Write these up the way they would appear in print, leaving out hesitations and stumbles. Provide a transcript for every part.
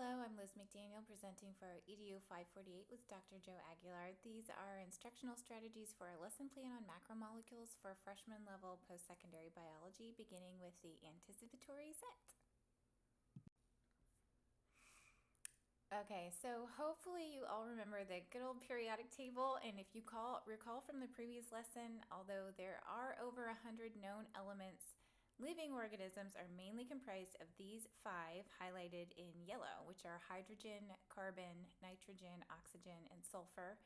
Hello, I'm Liz McDaniel presenting for EDU 548 with Dr. Joe Aguilar. These are instructional strategies for a lesson plan on macromolecules for freshman level post-secondary biology, beginning with the anticipatory set. Okay, so hopefully you all remember the good old periodic table, and if you recall from the previous lesson, although there are over 100 known elements, living organisms are mainly comprised of these 5 highlighted in yellow, which are hydrogen, carbon, nitrogen, oxygen, and sulfur.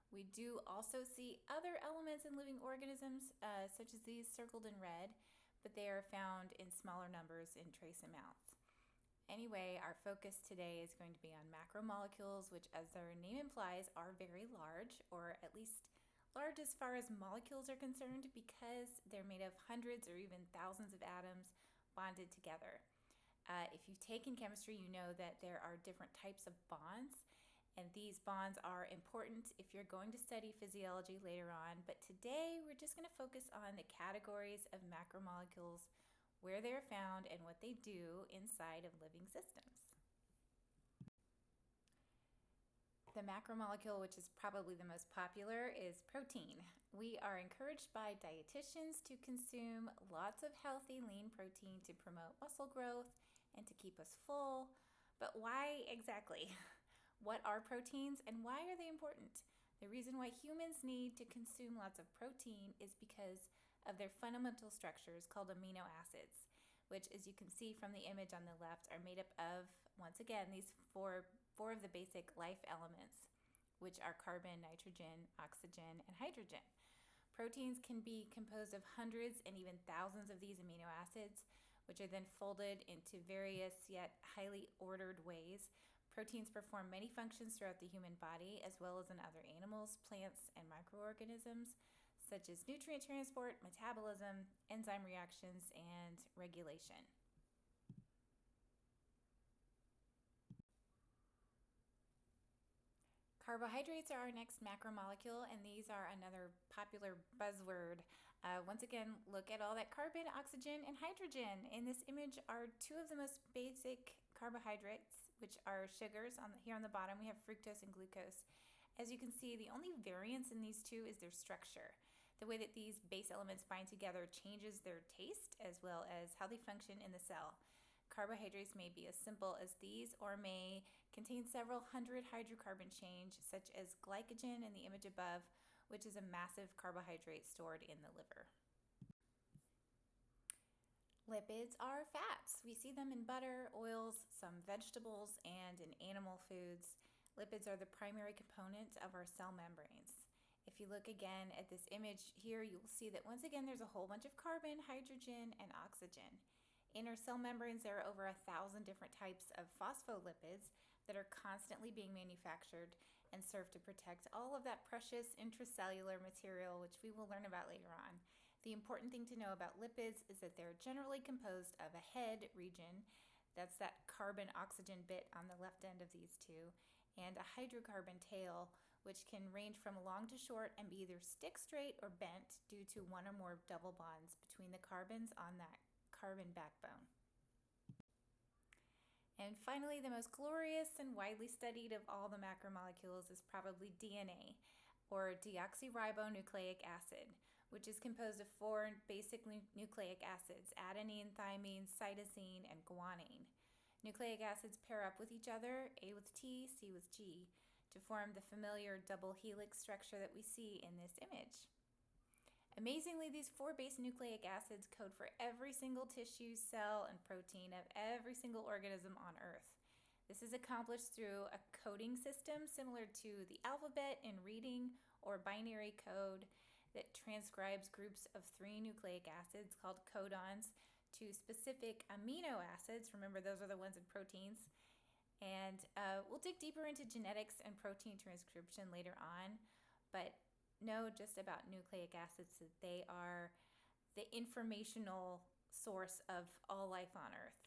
We do also see other elements in living organisms, such as these circled in red, but they are found in smaller numbers in trace amounts. Anyway, our focus today is going to be on macromolecules, which, as their name implies, are very large, or at least large as far as molecules are concerned, because they're made of hundreds or even thousands of atoms bonded together. If you've taken chemistry, you know that there are different types of bonds, and these bonds are important if you're going to study physiology later on. But today, we're just going to focus on the categories of macromolecules, where they're found, and what they do inside of living systems. The macromolecule, which is probably the most popular, is protein. We are encouraged by dietitians to consume lots of healthy, lean protein to promote muscle growth and to keep us full. But why exactly? What are proteins and why are they important? The reason why humans need to consume lots of protein is because of their fundamental structures called amino acids, which, as you can see from the image on the left, are made up of, once again, these four of the basic life elements, which are carbon, nitrogen, oxygen, and hydrogen. Proteins can be composed of hundreds and even thousands of these amino acids, which are then folded into various yet highly ordered ways. Proteins perform many functions throughout the human body, as well as in other animals, plants, and microorganisms, such as nutrient transport, metabolism, enzyme reactions, and regulation. Carbohydrates are our next macromolecule, and these are another popular buzzword. Once again, look at all that carbon, oxygen, and hydrogen. In this image are 2 of the most basic carbohydrates, which are sugars. Here on the bottom, we have fructose and glucose. As you can see, the only variance in these 2 is their structure. The way that these base elements bind together changes their taste as well as how they function in the cell. Carbohydrates may be as simple as these or may contain several hundred hydrocarbon chains, such as glycogen in the image above, which is a massive carbohydrate stored in the liver. Lipids are fats. We see them in butter, oils, some vegetables, and in animal foods. Lipids are the primary component of our cell membranes. If you look again at this image here, you'll see that once again there's a whole bunch of carbon, hydrogen, and oxygen. In our cell membranes, there are over 1,000 different types of phospholipids that are constantly being manufactured and serve to protect all of that precious intracellular material, which we will learn about later on. The important thing to know about lipids is that they're generally composed of a head region, that's that carbon-oxygen bit on the left end of these 2, and a hydrocarbon tail, which can range from long to short and be either stick straight or bent due to 1 or more double bonds between the carbons on that carbon backbone. And finally, the most glorious and widely studied of all the macromolecules is probably DNA, or deoxyribonucleic acid, which is composed of 4 basic nucleic acids: adenine, thymine, cytosine, and guanine. Nucleic acids pair up with each other, A with T, C with G, to form the familiar double helix structure that we see in this image. Amazingly, these 4 base nucleic acids code for every single tissue, cell, and protein of every single organism on Earth. This is accomplished through a coding system similar to the alphabet in reading, or binary code that transcribes groups of 3 nucleic acids called codons to specific amino acids. Remember, those are the ones in proteins. And we'll dig deeper into genetics and protein transcription later on, but know just about nucleic acids that they are the informational source of all life on Earth.